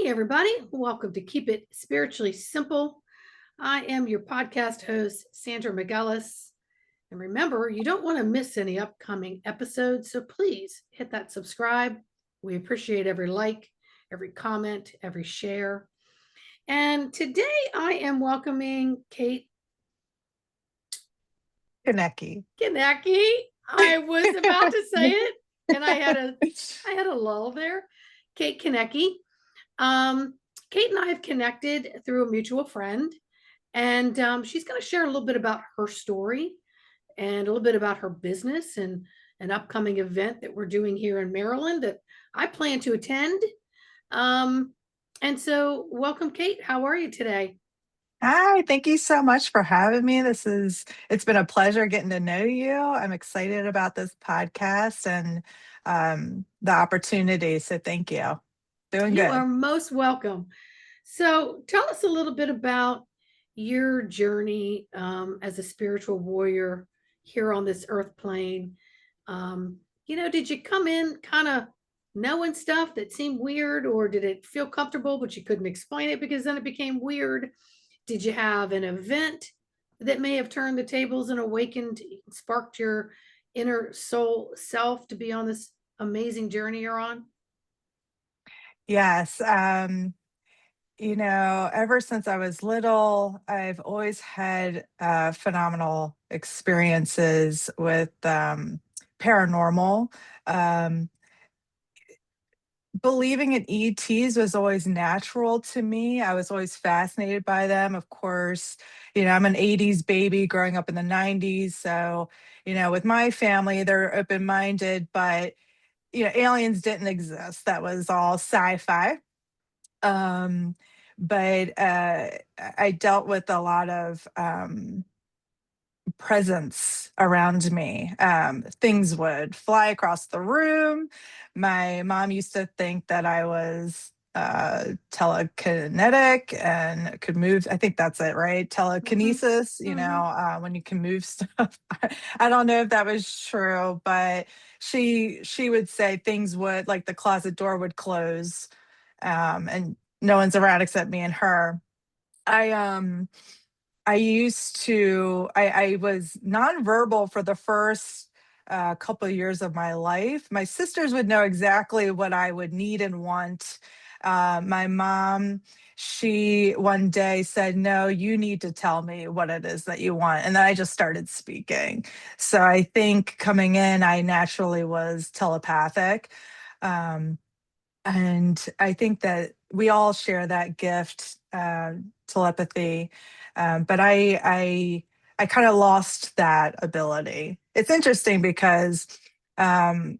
Hey, everybody. Welcome to Keep It Spiritually Simple. I am your podcast host, Sandra McGellis. And remember, you don't want to miss any upcoming episodes, so please hit that subscribe. We appreciate every like, every comment, every share. And today I am welcoming Kate Kaniecki. Kaniecki. I was about to say it, and I had a lull there. Kate Kaniecki. Um, Kate and I have connected through a mutual friend, and she's going to share a little bit about her story and a little bit about her business and an upcoming event that we're doing here in Maryland that I plan to attend. Um, and so, welcome, Kate. How are you today? Hi, thank you so much for having me. It's been a pleasure getting to know you. I'm excited about this podcast and the opportunity. So thank you. Doing You are good. most welcome. So, tell us a little bit about your journey as a spiritual warrior here on this earth plane. Did you come in kind of knowing stuff that seemed weird, or did it feel comfortable, but you couldn't explain it because then it became weird? Did you have an event that may have turned the tables and awakened, sparked your inner soul self to be on this amazing journey you're on? Yes. Ever since I was little, I've always had phenomenal experiences with paranormal. Um, Believing in ETs was always natural to me. I was always fascinated by them. Of course, I'm an 80s baby growing up in the 90s. So, with my family, they're open minded, but, aliens didn't exist. That was all sci fi. Um, but I dealt with a lot of presence around me. Things would fly across the room. My mom used to think that I was telekinetic and could move. I think that's it, right? Mm-hmm. Telekinesis, Mm-hmm. when you can move stuff. I don't know if that was true, but she would say things would, like, the closet door would close, and no one's around except me and her. I I was nonverbal for the first couple of years of my life. My sisters would know exactly what I would need and want. My mom, she one day said, "No, you need to tell me what it is that you want." And then I just started speaking. So I think coming in, I naturally was telepathic. Um, and I think that we all share that gift, telepathy. But I kind of lost that ability. It's interesting because um,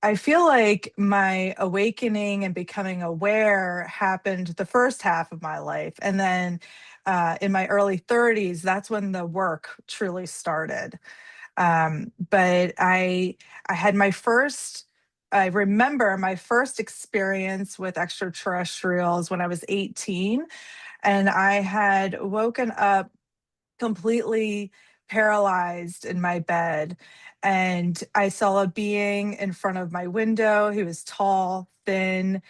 I feel like my awakening and becoming aware happened the first half of my life, and then in my early 30s, that's when the work truly started. But I had my first, I remember my first experience with extraterrestrials when I was 18, and I had woken up completely paralyzed in my bed. And I saw a being in front of my window. He was tall, thin.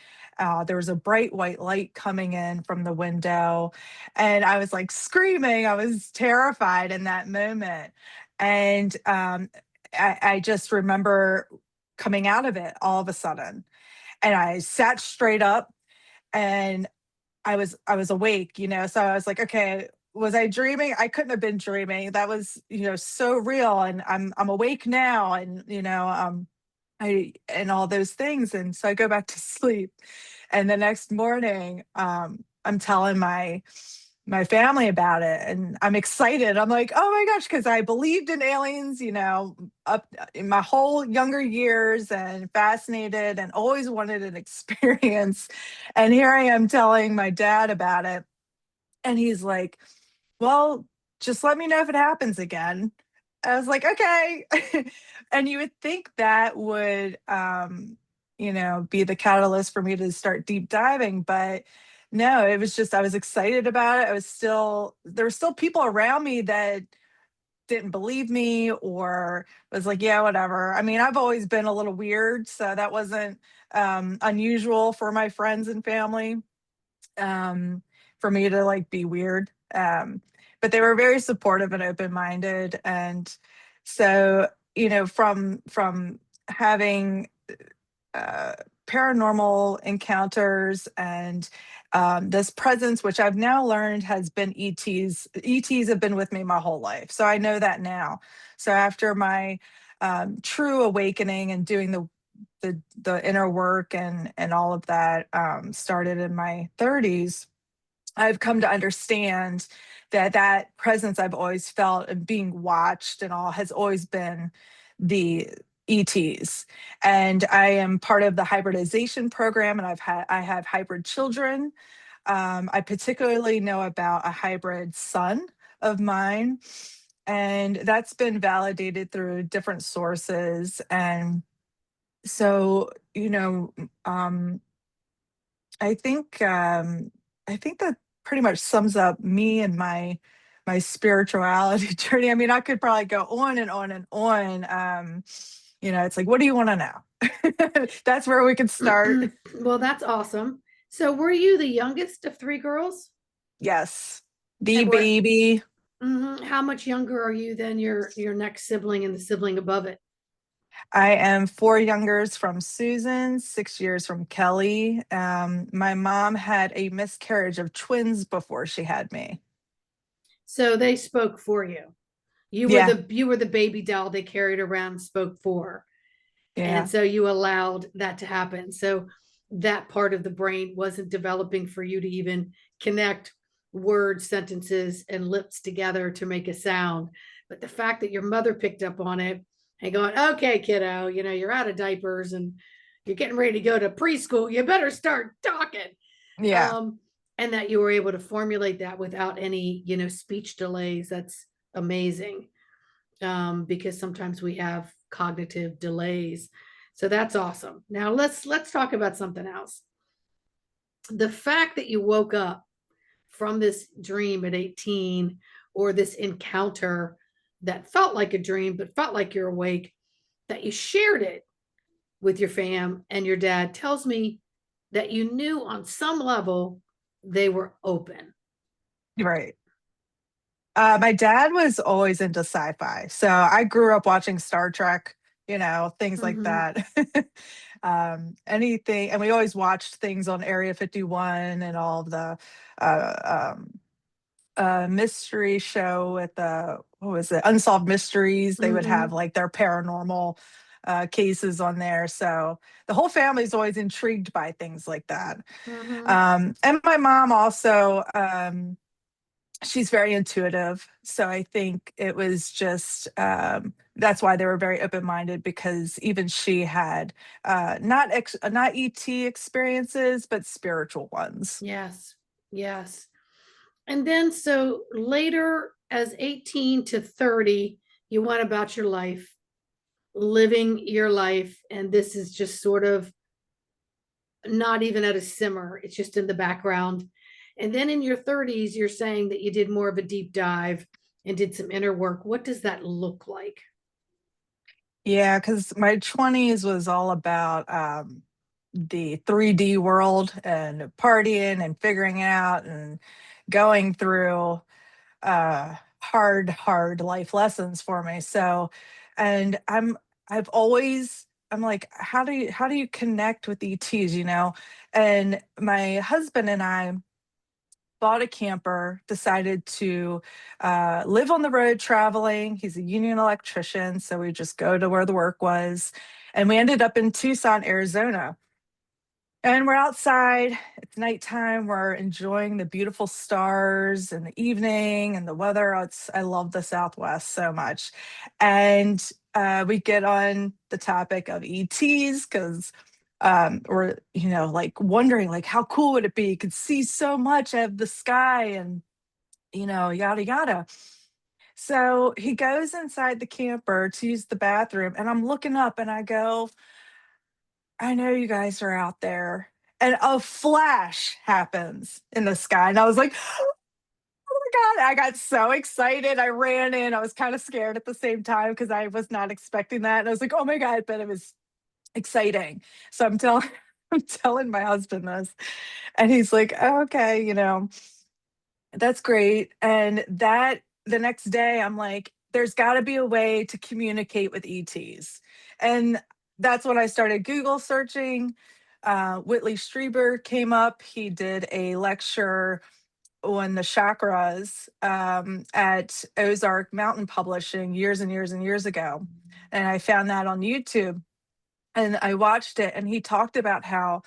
There was a bright white light coming in from the window. And I was like screaming. I was terrified in that moment. And I just remember coming out of it all of a sudden. And I sat straight up, and I was awake, so I was like, okay, was I dreaming? I couldn't have been dreaming. That was, so real, and I'm awake now, and I and all those things. And so I go back to sleep. And the next morning, I'm telling my family about it, and I'm excited. I'm like, oh my gosh, because I believed in aliens, up in my whole younger years, and fascinated and always wanted an experience. And here I am telling my dad about it. And he's like, well, just let me know if it happens again. I was like, okay. And you would think that would, be the catalyst for me to start deep diving. But no, it was just, I was excited about it. There were still people around me that didn't believe me or was like, yeah, whatever. I mean, I've always been a little weird. So that wasn't unusual for my friends and family. for me to like be weird. But they were very supportive and open-minded. And so, from having uh, paranormal encounters and this presence, which I've now learned has been ETs. ETs have been with me my whole life. So I know that now. So after my true awakening and doing the inner work and all of that started in my 30s, I've come to understand that that presence I've always felt and being watched and all has always been the ETs. And I am part of the hybridization program, and I have hybrid children. I particularly know about a hybrid son of mine, and that's been validated through different sources. And so, I think that pretty much sums up me and my spirituality journey. I mean, I could probably go on and on and on. It's like, what do you want to know? That's where we could start. Well, that's awesome. So, were you the youngest of three girls? Yes, the And what? baby. How much younger are you than your next sibling and the sibling above it? I am 4 youngers from Susan, 6 years from Kelly. My mom had a miscarriage of twins before she had me. So they spoke for you. Yeah, You were the baby doll they carried around and spoke for. And yeah, so you allowed that to happen. So that part of the brain wasn't developing for you to even connect words, sentences, and lips together to make a sound. But the fact that your mother picked up on it and going, okay, kiddo, you're out of diapers and you're getting ready to go to preschool, you better start talking. yeah. Um, and that you were able to formulate that without any, speech delays. That's amazing. Because sometimes we have cognitive delays. So that's awesome. Now let's talk about something else. The fact that you woke up from this dream at 18 or this encounter that felt like a dream but felt like you're awake, that you shared it with your fam and your dad tells me that you knew on some level they were open. Right. My dad was always into sci-fi, so I grew up watching Star Trek, things like Mm-hmm. that. Anything, and we always watched things on Area 51 and all of the uh, mystery show with the what was it, Unsolved Mysteries. They would have Mm-hmm. like their paranormal cases on there. So the whole family's always intrigued by things like that. Mm-hmm. And my mom also. She's very intuitive, so I think it was just that's why they were very open-minded, because even she had not ET experiences but spiritual ones. Yes. Yes. And then so later, as 18 to 30, you went about your life, living your life. And this is just sort of not even at a simmer, it's just in the background. And then in your 30s, you're saying that you did more of a deep dive and did some inner work. What does that look like? Yeah, because my 20s was all about the 3D world and partying and figuring out and going through hard life lessons for me. So, and I'm like, how do you connect with ETs, And my husband and I bought a camper, decided to live on the road traveling. He's a union electrician, so we just go to where the work was. And we ended up in Tucson, Arizona. And we're outside. It's nighttime. We're enjoying the beautiful stars in the evening and the weather. I love the Southwest so much. And we get on the topic of ETs because we're, like wondering, like, how cool would it be? You could see so much of the sky and, yada, yada. So he goes inside the camper to use the bathroom. And I'm looking up and I go, I know you guys are out there. And a flash happens in the sky. And I was like, oh my God. I got so excited. I ran in. I was kind of scared at the same time because I was not expecting that. And I was like, oh my God, but it was exciting. So I'm telling I'm telling my husband this, and he's like, oh, okay, that's great. And that the next day, I'm like, there's got to be a way to communicate with ETs. And that's when I started Google searching. Whitley Strieber came up. He did a lecture on the chakras at Ozark Mountain Publishing years and years and years ago. And I found that on YouTube and I watched it. And he talked about how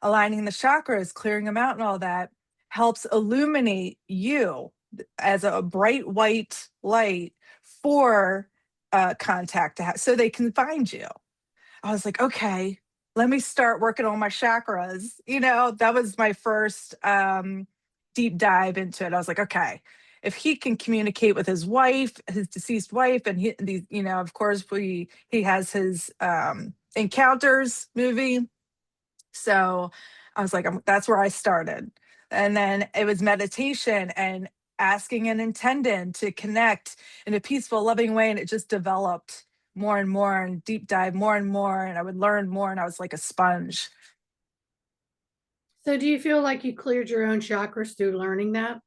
aligning the chakras, clearing them out, and all that helps illuminate you as a bright white light for contact to have, so they can find you. I was like, okay, let me start working on my chakras. That was my first deep dive into it. I was like, okay, if he can communicate with his wife, his deceased wife, and of course, he has his encounters movie. So I was like, that's where I started. And then it was meditation and asking an attendant to connect in a peaceful, loving way. And it just developed more and more and deep dive more and more. And I would learn more. And I was like a sponge. So do you feel like you cleared your own chakras through learning that?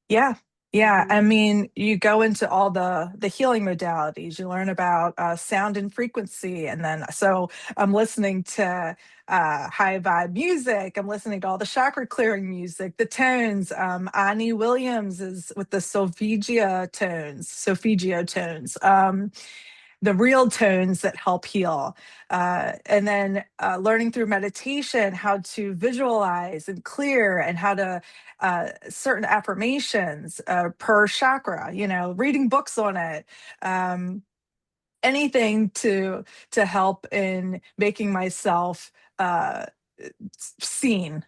Yeah. Yeah. I Mhm. mean, you go into all the healing modalities, you learn about sound and frequency. And then so I'm listening to high vibe music. I'm listening to all the chakra clearing music, the tones. Ani Williams is with the Solfeggio tones. The real tones that help heal. And then learning through meditation how to visualize and clear and how to certain affirmations per chakra, reading books on it. Anything to help in making myself uh, seen.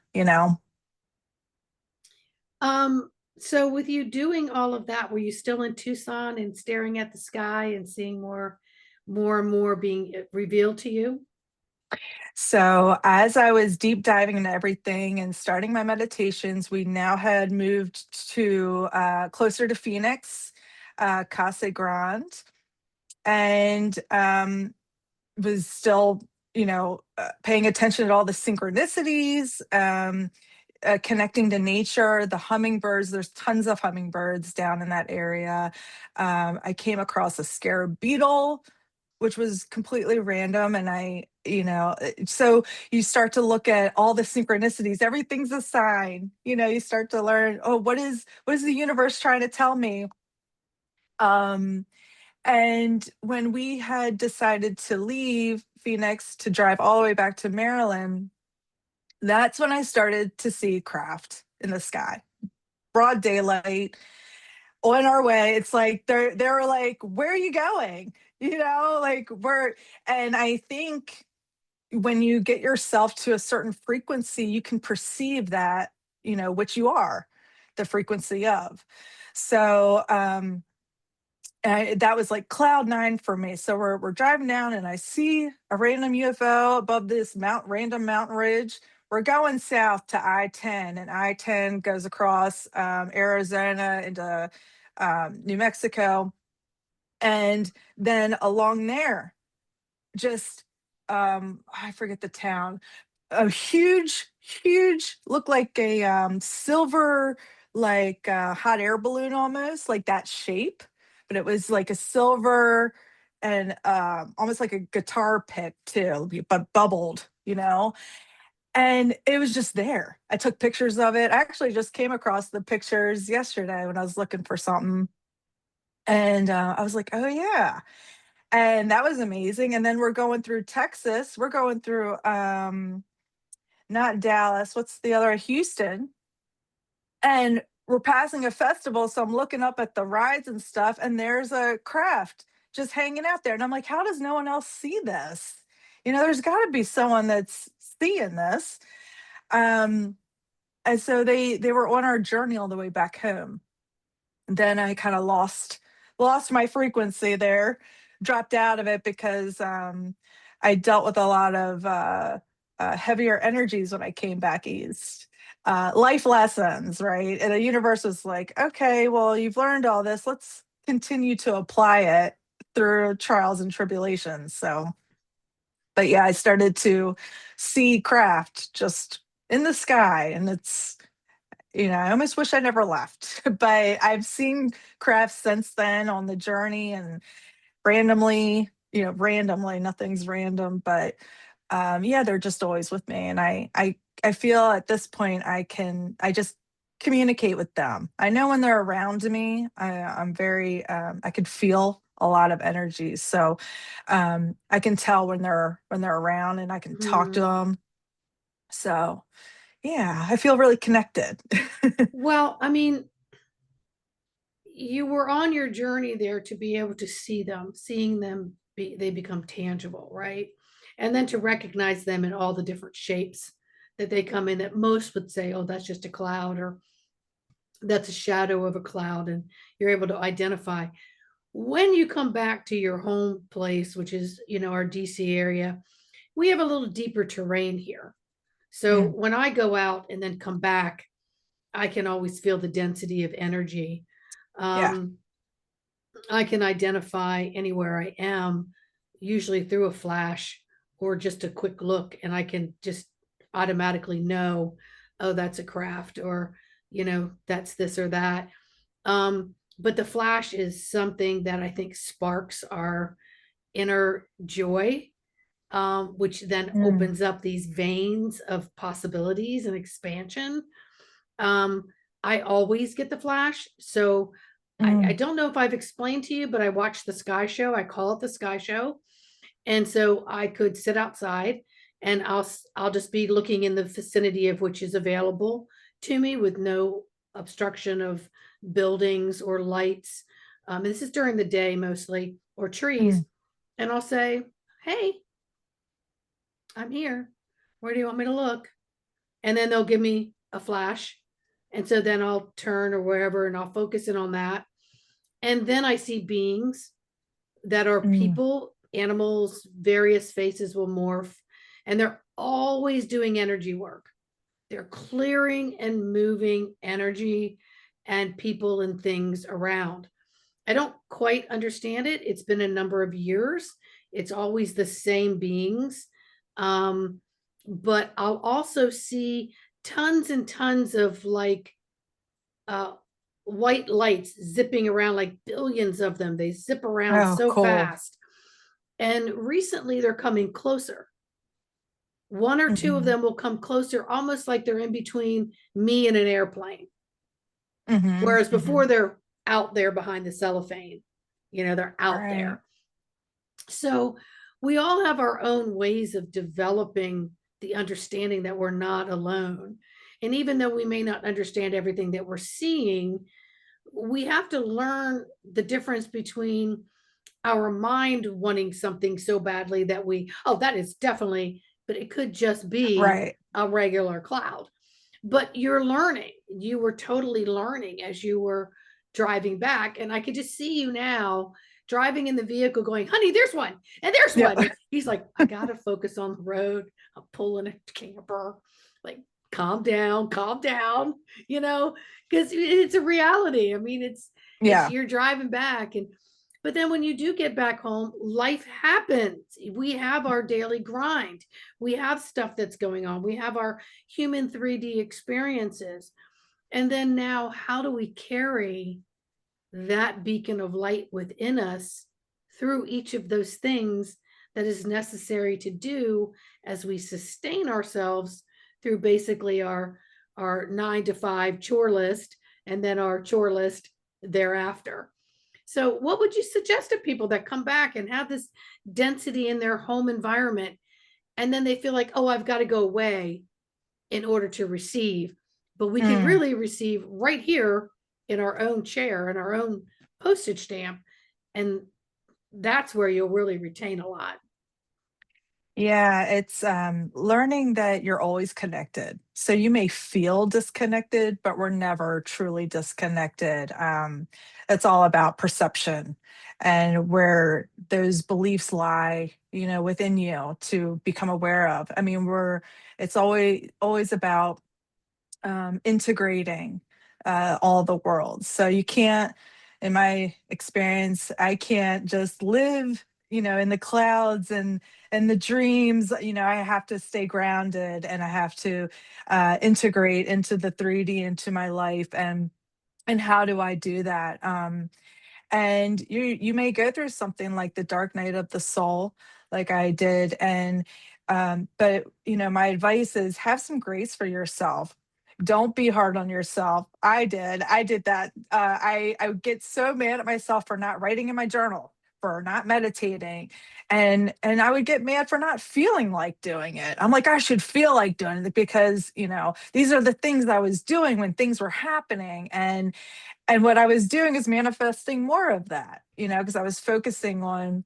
So with you doing all of that, were you still in Tucson and staring at the sky and seeing more and more being revealed to you? So, as I was deep diving into everything and starting my meditations, we now had moved to closer to Phoenix, Casa Grande, and was still, paying attention to all the synchronicities, connecting to nature, the hummingbirds. There's tons of hummingbirds down in that area. I came across a scarab beetle which was completely random. And so you start to look at all the synchronicities. Everything's a sign. You start to learn, oh, what is the universe trying to tell me? Um, and when we had decided to leave Phoenix to drive all the way back to Maryland, that's when I started to see craft in the sky, broad daylight on our way. It's like they were like, where are you going? Like and I think when you get yourself to a certain frequency, you can perceive that, which you are, the frequency of. So that was like cloud nine for me. So we're driving down and I see a random UFO above this random mountain ridge. We're going south to I-10, and I-10 goes across Arizona into New Mexico. And then along there, just I forget the town, a huge, looked like a silver, like hot air balloon, almost like that shape, but it was like a silver and almost like a guitar pick too, but bubbled. And it was just there. I took pictures of it. I actually just came across the pictures yesterday when I was looking for something. And I was like, oh, yeah. And that was amazing. And then we're going through Texas. We're going through not Dallas. What's the other? Houston. And we're passing a festival. So I'm looking up at the rides and stuff, and there's a craft just hanging out there. And I'm like, how does no one else see this? There's got to be someone that's seeing this. Um, and so they were on our journey all the way back home. Then I kind of lost my frequency there, dropped out of it because I dealt with a lot of heavier energies when I came back east. Life lessons, right? And the universe was like, okay, well, you've learned all this. Let's continue to apply it through trials and tribulations. So But yeah, I started to see craft just in the sky, and it's, I almost wish I never left. But I've seen craft since then on the journey, and randomly, randomly, nothing's random, but yeah, they're just always with me. And I feel at this point I just communicate with them. I know when they're around me, I'm very, I could feel a lot of energy. So I can tell when they're around, and I can talk to Hmm. them. So yeah, I feel really connected. Well, I mean, you were on your journey there to be able to see them, seeing them they become tangible, right? And then to recognize them in all the different shapes that they come in, that most would say, oh, that's just a cloud, or that's a shadow of a cloud, and you're able to identify. When you come back to your home place, which is, our DC area, we have a little deeper terrain here. So Mm, when I go out and then come back, I can always feel the density of energy. yeah. Um, I can identify anywhere I am, usually through a flash or just a quick look, and I can just automatically know, oh, that's a craft, or, that's this or that. But the flash is something that I think sparks our inner joy, which then Mm, opens up these veins of possibilities and expansion. Um, I always get the flash. So I mm, don't know if I've explained to you, but I watch the sky show. I call it the sky show. And so I could sit outside, and I'll just be looking in the vicinity of which is available to me with no obstruction of buildings or lights. This is during the day mostly, or trees. mm, And I'll say, hey, I'm here. Where do you want me to look? And then they'll give me a flash. And so then I'll turn or wherever, and I'll focus in on that. And then I see beings that are mm, people, animals, various faces will morph, and they're always doing energy work. They're clearing and moving energy and people and things around. I don't quite understand it. It's been a number of years. It's always the same beings. Um, but I'll also see tons and tons of like uh, white lights zipping around, like billions of them. They zip around oh, so cool. fast. And recently they're coming closer. One or two of Hmm. them will come closer, almost like they're in between me and an airplane. Hmm. Whereas Hmm. before they're out there behind the cellophane, they're out Right. there. So we all have our own ways of developing the understanding that we're not alone. And even though we may not understand everything that we're seeing, we have to learn the difference between our mind wanting something so badly that oh, that is definitely, but it could just be Right. a regular cloud. But you're learning. You were totally learning as you were driving back. And I could just see you now driving in the vehicle going, honey, there's one, and there's Yeah. one. And he's like, I got to focus on the road. I'm pulling a camper. Like, calm down, because it's a reality. I mean, it's Yeah. you're driving back, and but then when you do get back home, life happens. We have our daily grind. We have stuff that's going on. We have our human 3D experiences. And then now, how do we carry that beacon of light within us through each of those things that is necessary to do as we sustain ourselves through basically our 9 to 5 chore list, and then our chore list thereafter. So what would you suggest to people that come back and have this density in their home environment, and then they feel like, oh, I've got to go away in order to receive, but we can Mm. really receive right here in our own chair and our own postage stamp, and that's where you'll really retain a lot. Yeah, it's learning that you're always connected. So you may feel disconnected, but we're never truly disconnected. It's all about perception and where those beliefs lie, within you to become aware of. I mean, it's always about integrating all the worlds. So you can't, in my experience, I can't just live in the clouds and the dreams, I have to stay grounded, and I have to integrate into the 3D into my life. And how do I do that? And you may go through something like the dark night of the soul, like I did. And but my advice is, have some grace for yourself. Don't be hard on yourself. I did that. I would get so mad at myself for not writing in my journal, for not meditating, and I would get mad for not feeling like doing it. I'm like, I should feel like doing it, because these are the things I was doing when things were happening. And what I was doing is manifesting more of that, because I was focusing on,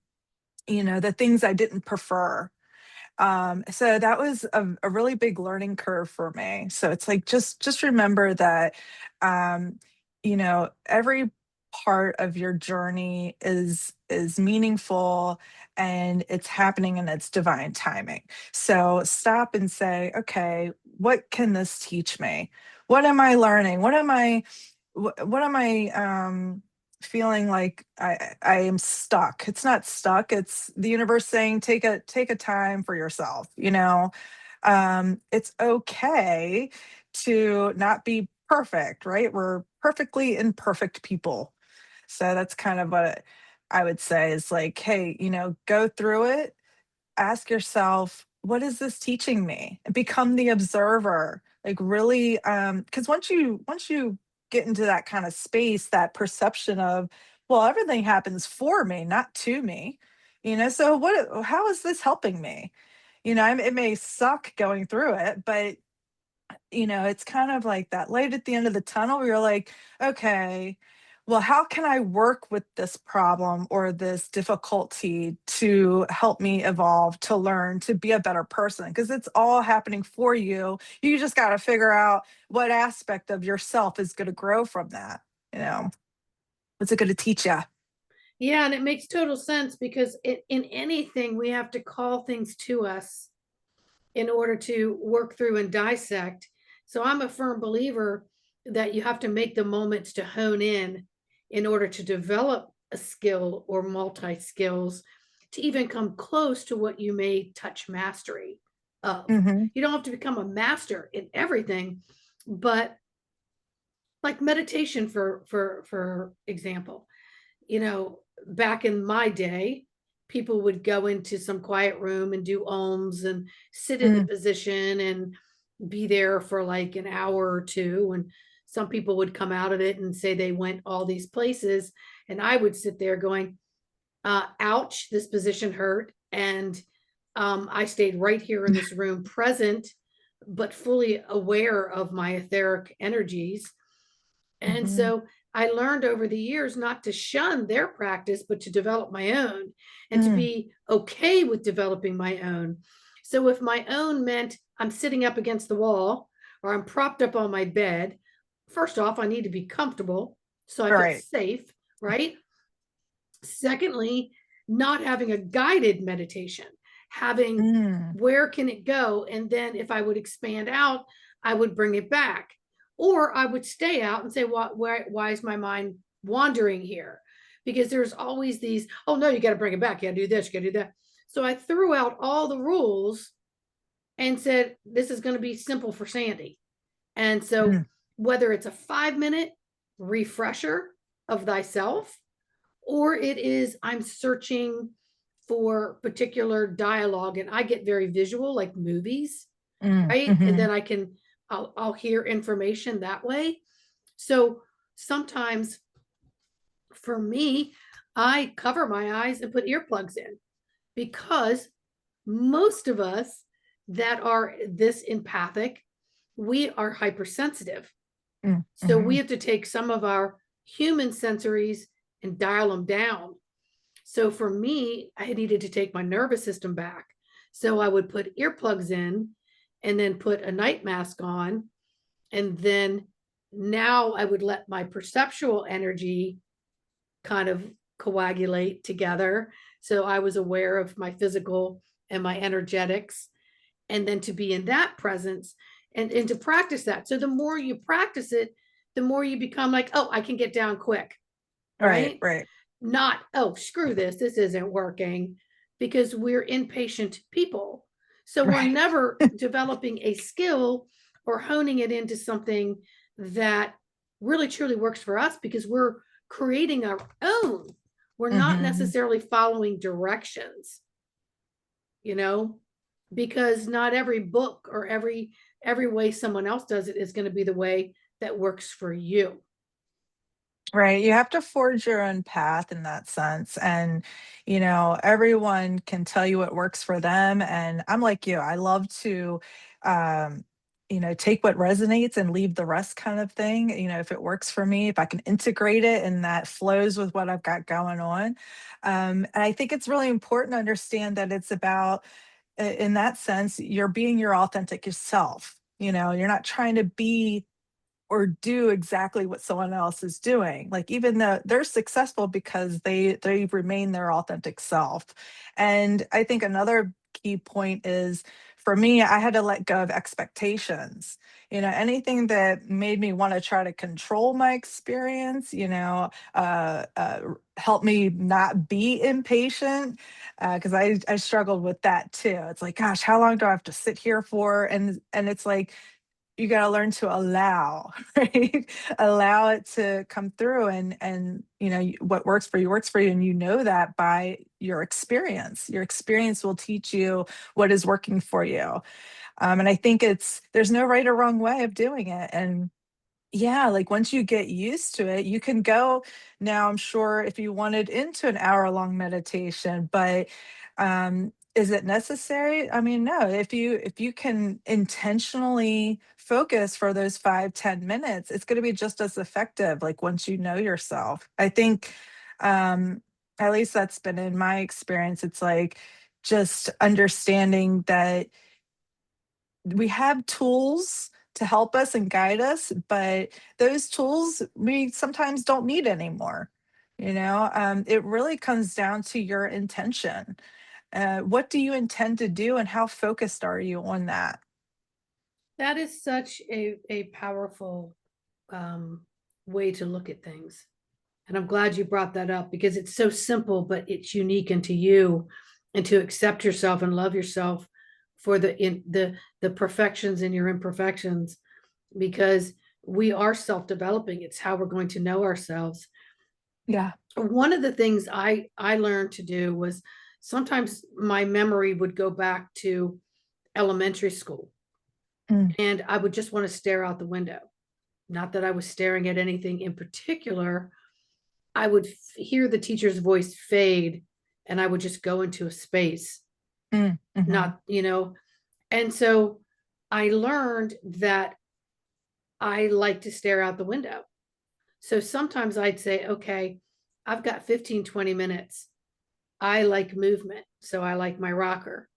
the things I didn't prefer. So that was a really big learning curve for me. So it's like, just remember that, every part of your journey is meaningful, and it's happening in its divine timing. So stop and say, okay, what can this teach me? What am I learning? What am I feeling like I am stuck? It's not stuck. It's the universe saying, take a time for yourself. It's okay to not be perfect, right? We're perfectly imperfect people. So that's kind of what I would say is like, hey, go through it, ask yourself, what is this teaching me? Become the observer. Like, really, because once you get into that kind of space, that perception of, well, everything happens for me, not to me. So how is this helping me? It may suck going through it, but it's kind of like that light at the end of the tunnel where you're like, okay, well, how can I work with this problem or this difficulty to help me evolve, to learn, to be a better person? Because it's all happening for you. You just got to figure out what aspect of yourself is going to grow from that. What's it going to teach you? Yeah, and it makes total sense because in anything, we have to call things to us in order to work through and dissect. So I'm a firm believer that you have to make the moments to hone in order to develop a skill or multi skills to even come close to what you may touch mastery of. Hmm. You don't have to become a master in everything, but like meditation for example, back in my day, people would go into some quiet room and do ohms and sit in the Mm. position and be there for like an hour or two. And some people would come out of it and say they went all these places. And I would sit there going, ouch, this position hurt. And I stayed right here in this room, present, but fully aware of my etheric energies. And Mhm. so I learned over the years not to shun their practice, but to develop my own and to Mm. be okay with developing my own. So if my own meant I'm sitting up against the wall or I'm propped up on my bed, first off, I need to be comfortable so I All feel right. safe, right? Secondly, not having a guided meditation, having Mm. where can it go? And then if I would expand out, I would bring it back. Or I would stay out and say, why is my mind wandering here? Because there's always these, oh no, you got to bring it back. You got to do this, you got to do that. So I threw out all the rules and said, this is going to be simple for Sandy. And so Mm. whether it's a 5 minute refresher of thyself, or it is I'm searching for particular dialogue and I get very visual like movies, Mm. right? And Mhm. then I'll hear information that way. So sometimes for me, I cover my eyes and put earplugs in because most of us that are this empathic, we are hypersensitive. Mm. So we Mhm. have to take some of our human sensories and dial them down. So for me, I needed to take my nervous system back. So I would put earplugs in and then put a night mask on. And then now I would let my perceptual energy kind of coagulate together. So I was aware of my physical and my energetics. And then to be in that presence and to practice that. So the more you practice it, the more you become like, oh, I can get down quick. Right, Right. right. not, oh, screw this isn't working, because we're impatient people. So we're Right. never developing a skill or honing it into something that really truly works for us, because we're creating our own. We're not Hmm. necessarily following directions, you know, because not every book or every way someone else does it is going to be the way that works for you. Right. You have to forge your own path in that sense. And, everyone can tell you what works for them. And I'm like you, I love to, um, take what resonates and leave the rest kind of thing. If it works for me, if I can integrate it and that flows with what I've got going on. And I think it's really important to understand that it's about, in that sense, you're being your authentic yourself. You're not trying to be or do exactly what someone else is doing. Like even though they're successful because they remain their authentic self. And I think another key point is, for me, I had to let go of expectations. Anything that made me want to try to control my experience, help me not be impatient, because I struggled with that too. It's like, gosh, how long do I have to sit here for? And it's like, you got to learn to allow, right? Allow it to come through, and what works for you, and that by your experience will teach you what is working for you. And I think there's no right or wrong way of doing it. And yeah, like once you get used to it, you can go now, I'm sure, if you wanted, into an hour-long meditation, but is it necessary? I mean, no. If you can intentionally focus for those 5-10 minutes, it's going to be just as effective, like once you know yourself. I think um at least that's been in my experience. It's like just understanding that we have tools to help us and guide us, but those tools we sometimes don't need anymore. It really comes down to your intention. What do you intend to do, and how focused are you on that? That is such a powerful um, way to look at things. And I'm glad you brought that up, because it's so simple, but it's unique into you, and to accept yourself and love yourself for the perfections and your imperfections, because we are self-developing. It's how we're going to know ourselves. Yeah. One of the things I learned to do was, sometimes my memory would go back to elementary school, Mm, and I would just want to stare out the window. Not that I was staring at anything in particular. I would hear the teacher's voice fade, and I would just go into a space, mhm, not, and so I learned that I like to stare out the window. So sometimes I'd say, okay, I've got 15, 20 minutes. I like movement. So I like my rocker.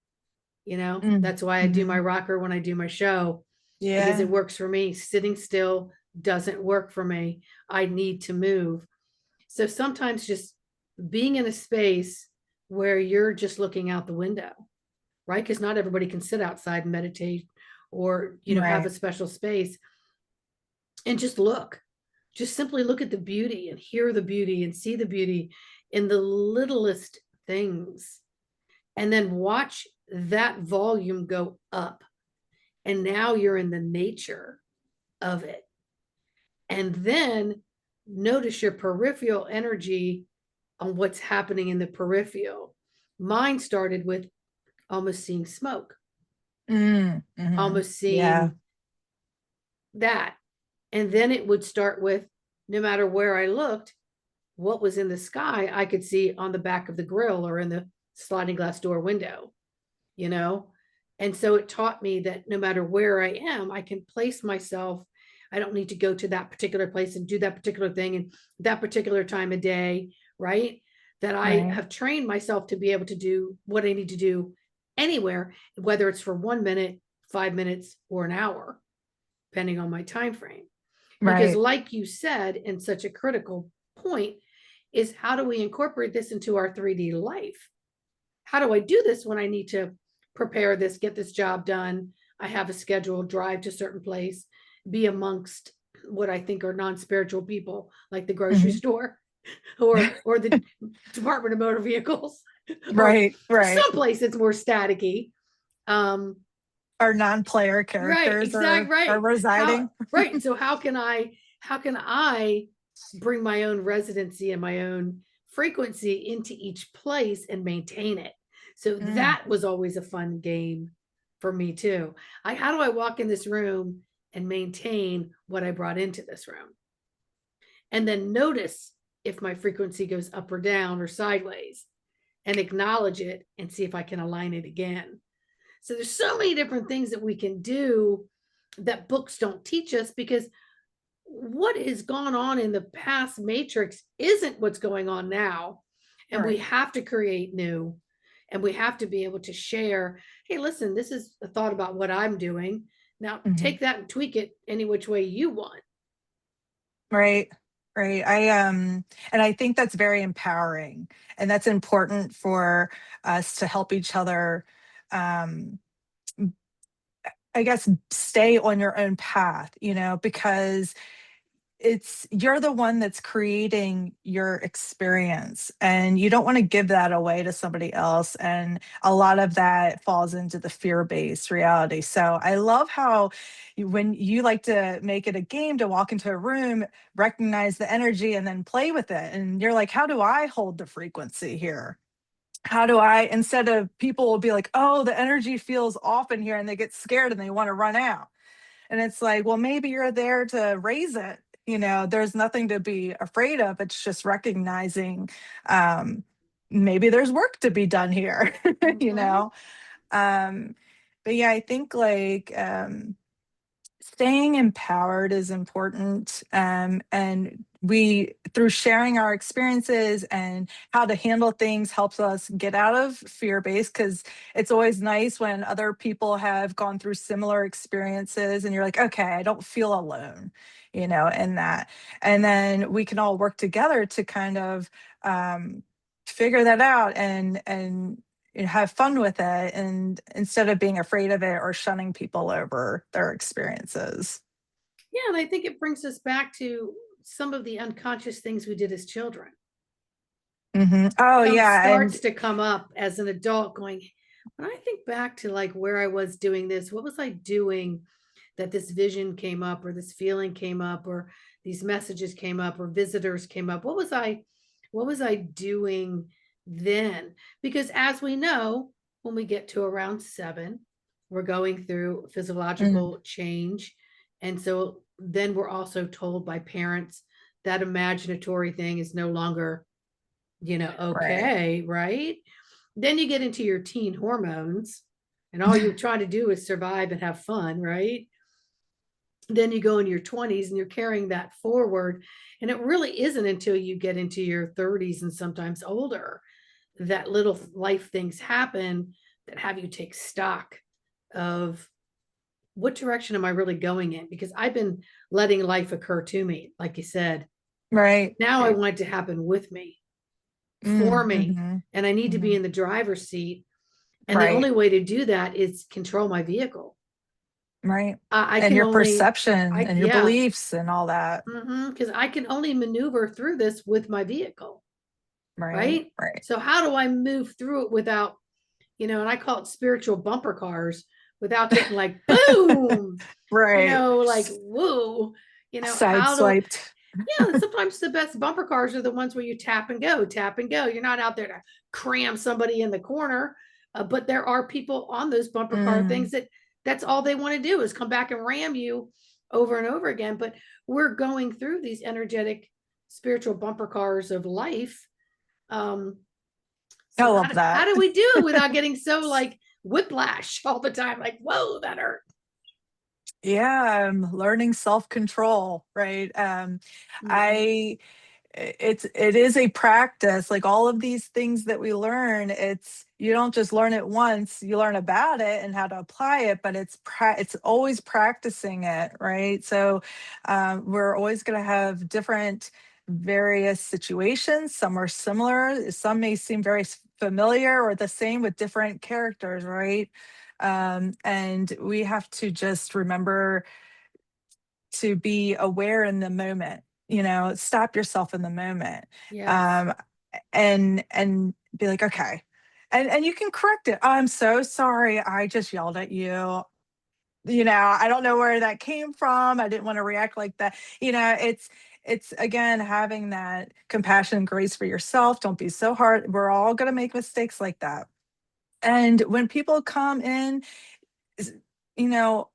mm, That's why I do my mhm. rocker when I do my show, because it Yeah. works for me. Sitting still doesn't work for me. I need to move. So sometimes just being in a space where you're just looking out the window, right? Because not everybody can sit outside and meditate, or, have a Right. special space, and just look. Just simply look at the beauty and hear the beauty and see the beauty in the littlest things. And then watch that volume go up. And now you're in the nature of it. And then notice your peripheral energy on what's happening in the peripheral. Mine started with almost seeing smoke, Mhm. almost Yeah. seeing that. And then it would start with, no matter where I looked, what was in the sky, I could see on the back of the grill or in the sliding glass door window, you know? And so it taught me that no matter where I am, I can place myself. I don't need to go to that particular place and do that particular thing and that particular time of day, right? That I Right. have trained myself to be able to do what I need to do anywhere, whether it's for 1 minute, 5 minutes, or an hour, depending on my time frame. Because, Right. like you said, in such a critical point, is how do we incorporate this into our 3D life? How do I do this when I need to prepare this, get this job done? I have a schedule, drive to a certain place, be amongst what I think are non-spiritual people, like the grocery Mhm. store. or the Department of Motor Vehicles, or Right, right. someplace that's more staticky. Um, Our non-player right, characters exact are right. How residing. right. So how can I bring my own residency and my own frequency into each place and maintain it? So Mm, that was always a fun game for me too. How do I walk in this room and maintain what I brought into this room? And then notice if my frequency goes up or down or sideways, and acknowledge it and see if I can align it again. So there's so many different things that we can do that books don't teach us, because what has gone on in the past matrix isn't what's going on now. And we right. have to create new, and we have to be able to share, hey, listen, this is a thought about what I'm doing. Now Mhm. take that and tweak it any which way you want. Right. Right. And I think that's very empowering, and that's important for us to help each other, um, I guess, stay on your own path, because you're the one that's creating your experience, and you don't want to give that away to somebody else. And a lot of that falls into the fear-based reality. So I love how when you like to make it a game to walk into a room, recognize the energy, and then play with it. And you're like, how do I hold the frequency here? How do I, instead of people will be like, oh, the energy feels off in here, and they get scared and they want to run out. And it's like, well, maybe you're there to raise it. There's nothing to be afraid of. It's just recognizing, um, maybe there's work to be done here, you Mhm. know? Um, but yeah, I think like, staying empowered is important. And we, through sharing our experiences and how to handle things, helps us get out of fear based, because it's always nice when other people have gone through similar experiences and you're like, okay, I don't feel alone, in that. And then we can all work together to kind of, figure that out and have fun with it, and instead of being afraid of it or shunning people over their experiences. Yeah, and I think it brings us back to some of the unconscious things we did as children. Oh yeah, Starts and to come up as an adult, going, when I think back to like where I was doing this, what was I doing that this vision came up, or this feeling came up, or these messages came up, or visitors came up? What was I doing then? Because as we know, when we get to around 7, we're going through mm, physiological change. And so then we're also told by parents that imaginatory thing is no longer, right, okay, right? Then you get into your teen hormones, and all you're trying to do is survive and have fun, right? Then you go in your 20s and you're carrying that forward. And it really isn't until you get into your 30s and sometimes older that little life things happen that have you take stock of, what direction am I really going in? Because I've been letting life occur to me, like you said. right, Now I right. want it to happen with me, for Mm, me, and I need to be hmm in the driver's seat. And the right, only way to do that is control my vehicle. right. I And can your only, perception and your yeah, beliefs and all that. because I can only maneuver through this with my vehicle, Right, right? right. So how do I move through it without, and I call it spiritual bumper cars, without getting like boom, Right. like woo, how do, Sideswiped. yeah, and sometimes the best bumper cars are the ones where you tap and go, tap and go. You're not out there to cram somebody in the corner, but there are people on those bumper car Mm. things that's all they want to do is come back and ram you over and over again. But we're going through these energetic, spiritual bumper cars of life. Um, I so love how that. do we do it without getting so like whiplash all the time? Like, whoa, that hurt. Yeah, learning self-control, right? Mm-hmm. I it is a practice. Like all of these things that we learn, it's you don't just learn it once, you learn about it and how to apply it, but it's always practicing it, right? So we're always going to have different various situations. Some are similar, some may seem very familiar or the same with different characters, right? And we have to just remember to be aware in the moment, stop yourself in the moment. Yes. um and be like, okay, and you can correct it. I'm so sorry, I just yelled at you. I don't know where that came from. I didn't want to react like that. It's again having that compassion and grace for yourself. Don't be so hard. We're all going to make mistakes like that. And when people come in, is- you know,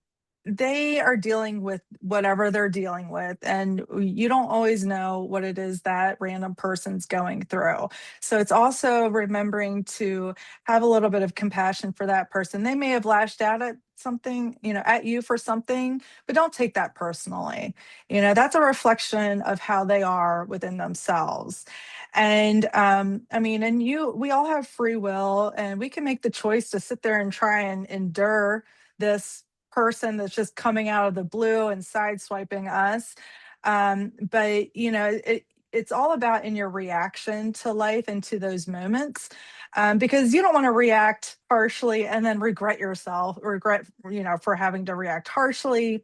they are dealing with whatever they're dealing with, and you don't always know what it is that random person's going through. So it's also remembering to have a little bit of compassion for that person. They may have lashed out at something, at you for something, but don't take that personally. That's a reflection of how they are within themselves. And I mean, we all have free will, and we can make the choice to sit there and try and endure this person that's just coming out of the blue and sideswiping us. But it's all about in your reaction to life and to those moments, because you don't want to react harshly and then regret for having to react harshly.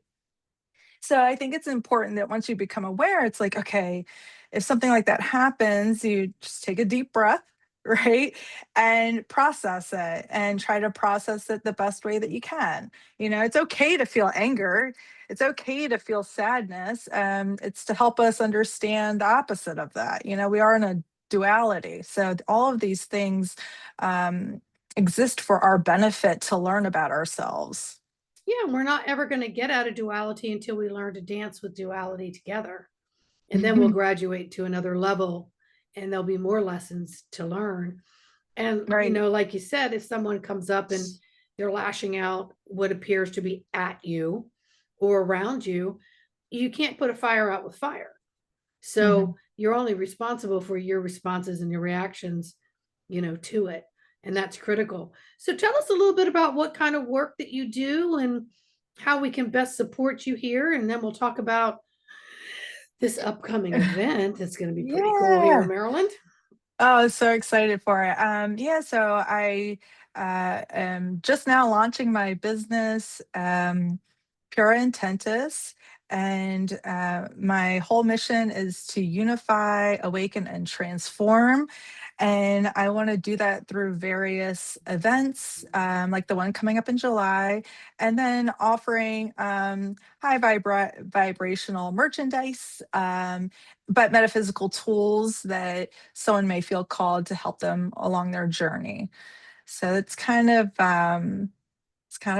So I think it's important that once you become aware, it's like, okay, if something like that happens, you just take a deep breath, right? And process it and try to process it the best way that you can. It's okay to feel anger. It's okay to feel sadness. It's to help us understand the opposite of that. We are in a duality. So all of these things um, exist for our benefit to learn about ourselves. Yeah, we're not ever going to get out of duality until we learn to dance with duality together. And then we'll graduate to another level and there'll be more lessons to learn. And, Right. like you said, if someone comes up and they're lashing out what appears to be at you or around you, you can't put a fire out with fire. Mhm. So you're only responsible for your responses and your reactions, to it. And that's critical. So tell us a little bit about what kind of work that you do and how we can best support you here. And then we'll talk about this upcoming event that's going to be pretty cool here in Yeah. Maryland. Oh, so excited for it. Yeah, so I am just now launching my business, Pura Intentis, and my whole mission is to unify, awaken, and transform. And I want to do that through various events, like the one coming up in July, and then offering vibrational merchandise, but metaphysical tools that someone may feel called to help them along their journey. So it's kind of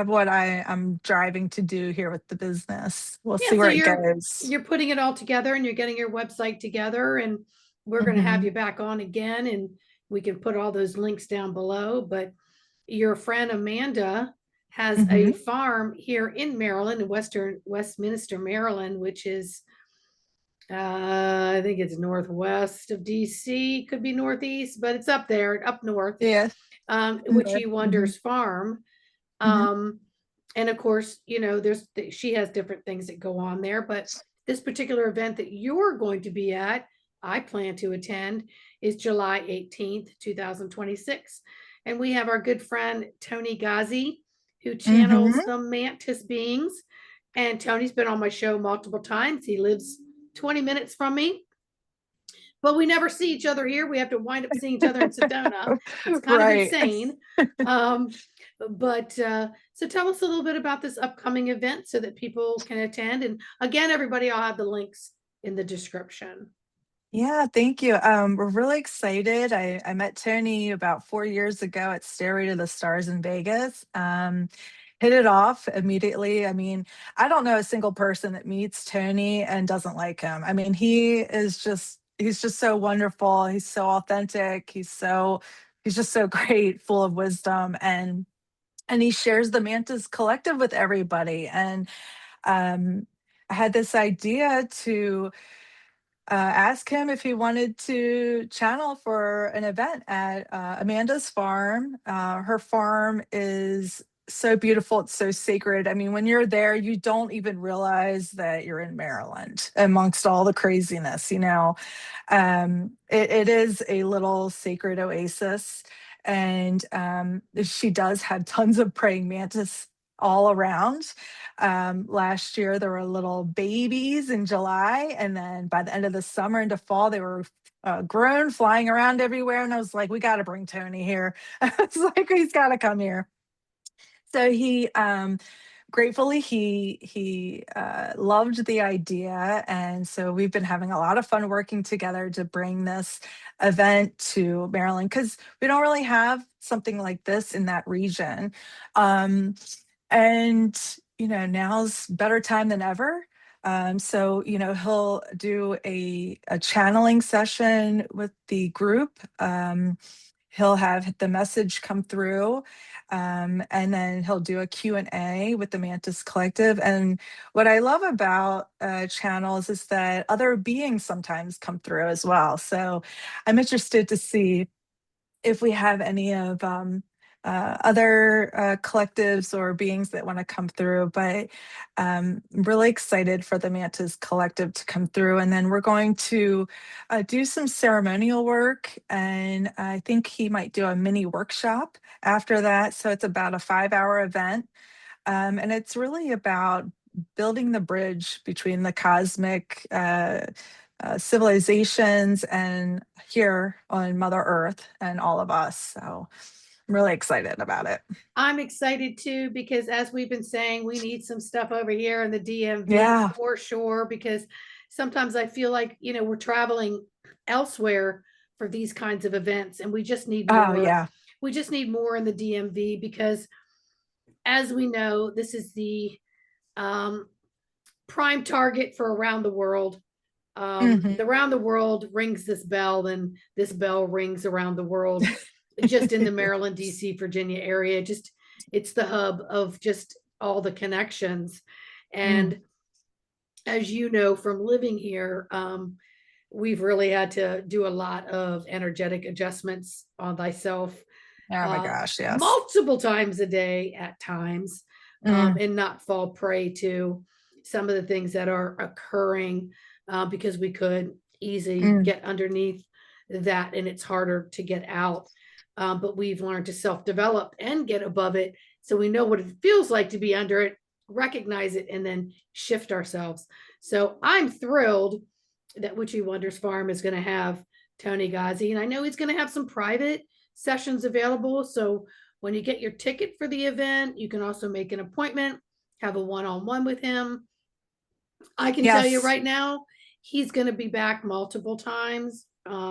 what I'm driving to do here with the business. We'll Yeah, see so where it you're goes. you're putting it all together and you're getting your website together and we're going to have Hmm. you back on again and we can put all those links down below, but your friend Amanda has a Hmm. farm here in Maryland, in Westminster, Maryland, which is I think it's northwest of DC, could be northeast, but it's up there, up north. Yeah. Witchy Hmm. Wonders Farm. Hmm. Um, and of course, she has different things that go on there, but this particular event that you're going to be at, I plan to attend, is July 18th, 2026. And we have our good friend Toni Ghazi, who Hmm. channels the Mantis beings. And Tony's been on my show multiple times. He lives 20 minutes from me, but we never see each other here. We have to wind up seeing each other in Sedona. It's kind of Right. insane. Um, but so tell us a little bit about this upcoming event so that people can attend. And again, everybody, I'll have the links in the description. Yeah, thank you. We're really excited. I met Tony about 4 years ago at Stairway to the Stars in Vegas. Hit it off immediately. I mean, I don't know a single person that meets Tony and doesn't like him. I mean, he's just so wonderful. He's so authentic. He's just so great, full of wisdom, and he shares the Mantis Collective with everybody. And I had this idea to ask him if he wanted to channel for an event at Amanda's farm. Her farm is so beautiful, it's so sacred. I mean, when you're there, you don't even realize that you're in Maryland amongst all the craziness, it is a little sacred oasis. And she does have tons of praying mantis all around. Last year, there were little babies in July. And then by the end of the summer into fall, they were grown, flying around everywhere. And I was like, we got to bring Tony here. It's like, he's got to come here. So he gratefully he loved the idea, and so we've been having a lot of fun working together to bring this event to Maryland, because we don't really have something like this in that region. um, and now's better time than ever. So he'll do a channeling session with the group. He'll have the message come through, and then he'll do a Q&A with the Mantis Collective. And what I love about channels is that other beings sometimes come through as well. So I'm interested to see if we have any of other collectives or beings that want to come through. But I'm really excited for the Mantis Collective to come through. And then we're going to do some ceremonial work. And I think he might do a mini workshop after that. So it's about a 5-hour event. And it's really about building the bridge between the cosmic civilizations and here on Mother Earth and all of us. So I'm really excited about it. I'm excited too, because as we've been saying, we need some stuff over here in the DMV Yeah. for sure, because sometimes I feel like, we're traveling elsewhere for these kinds of events, and we just need Oh, more. yeah. We just need more in the DMV, because as we know, this is the um, prime target for around the world. The Hmm. around the world rings this bell, and this bell rings around the world, just in the Maryland, DC, Virginia area. Just it's the hub of just all the connections. Mm. And as you know from living here, we've really had to do a lot of energetic adjustments on thyself, Oh my gosh, yes. multiple times a day at times, Mm, and not fall prey to some of the things that are occurring, because we could easily mm. get underneath that, and it's harder to get out. But we've learned to self develop and get above it, so we know what it feels like to be under it, recognize it, and then shift ourselves. So I'm thrilled that Witchy Wonders Farm is going to have Toni Ghazi, and I know he's going to have some private sessions available. So when you get your ticket for the event, you can also make an appointment, have a one-on-one with him. I can tell you Yes. right now, he's going to be back multiple times.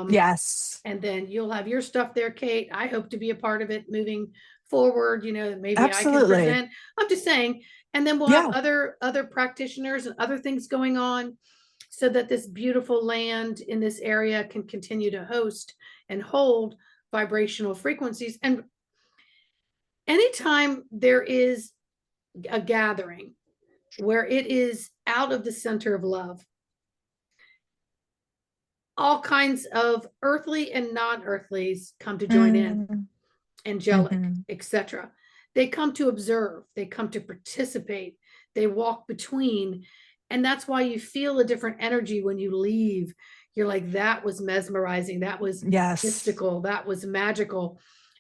Yes. And then you'll have your stuff there, Kate. I hope to be a part of it moving forward. Maybe I can Absolutely. present. I'm just saying. And then we'll have Yeah. other practitioners and other things going on, so that this beautiful land in this area can continue to host and hold vibrational frequencies. And anytime there is a gathering where it is out of the center of love, all kinds of earthly and non-earthlies come to join in, Mm, angelic, hmm. etc. They come to observe, they come to participate, they walk between. And that's why you feel a different energy when you leave. You're like, that was mesmerizing, that was Yes. mystical, that was magical.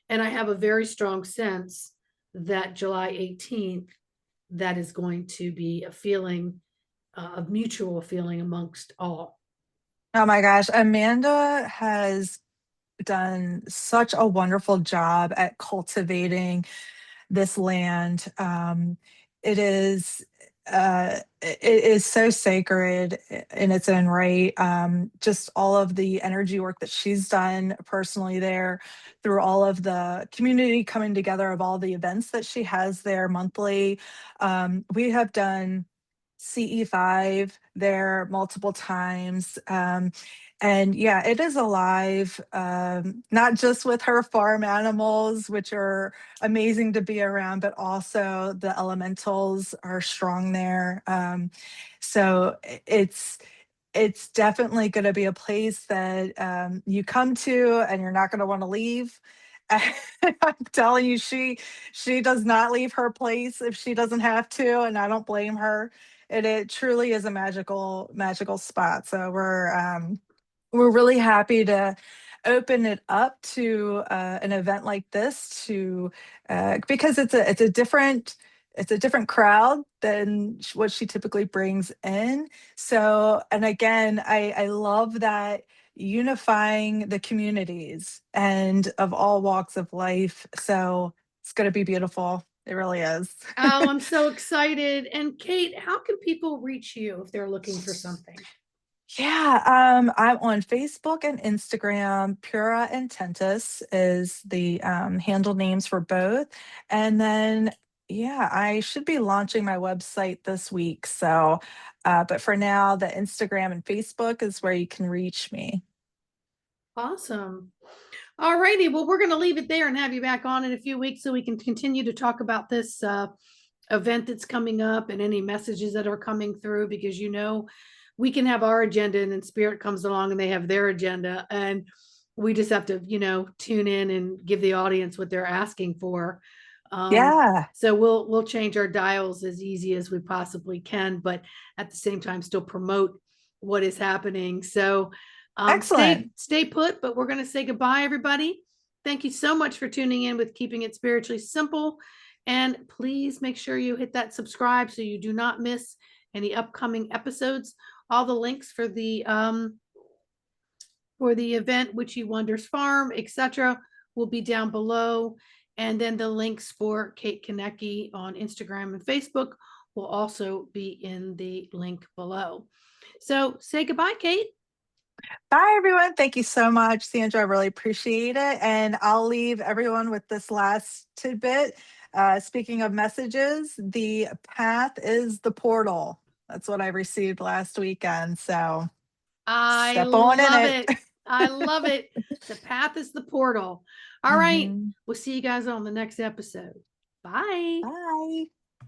And I have a very strong sense that July 18th, that is going to be a feeling, a mutual feeling amongst all. Oh my gosh. Amanda has done such a wonderful job at cultivating this land. It is it is so sacred in its own right. Just all of the energy work that she's done personally there, through all of the community coming together of all the events that she has there monthly. We have done CE5 there multiple times. And yeah, it is alive, not just with her farm animals, which are amazing to be around, but also the elementals are strong there. So it's definitely going to be a place that you come to and you're not going to want to leave. I'm telling you, she does not leave her place if she doesn't have to, and I don't blame her. And it truly is a magical spot. So we're really happy to open it up to an event like this, to because it's a different it's a different crowd than what she typically brings in. So, and again, I love that unifying the communities and of all walks of life. So it's going to be beautiful. It really is. Oh, I'm so excited. And Kate, how can people reach you if they're looking for something? Yeah, I'm on Facebook and Instagram. Pura and Tentis is the handle names for both. And then, yeah, I should be launching my website this week. So, but for now, the Instagram and Facebook is where you can reach me. Awesome. All righty. Well, we're going to leave it there and have you back on in a few weeks so we can continue to talk about this event that's coming up and any messages that are coming through, because we can have our agenda and then spirit comes along and they have their agenda, and we just have to tune in and give the audience what they're asking for. Yeah, So we'll change our dials as easy as we possibly can, but at the same time still promote what is happening. So excellent. stay put, but we're going to say goodbye, everybody. Thank you so much for tuning in with Keeping It Spiritually Simple. And please make sure you hit that subscribe so you do not miss any upcoming episodes. All the links for the event, Witchy Wonders Farm, etc., will be down below. And then the links for Kate Kaniecki on Instagram and Facebook will also be in the link below. So say goodbye, Kate. Bye, everyone. Thank you so much, Sandra. I really appreciate it. And I'll leave everyone with this last tidbit. Speaking of messages, the path is the portal. That's what I received last weekend. So I step on in love it. it. I love it. The path is the portal. All right. Mhm. We'll see you guys on the next episode. Bye. Bye.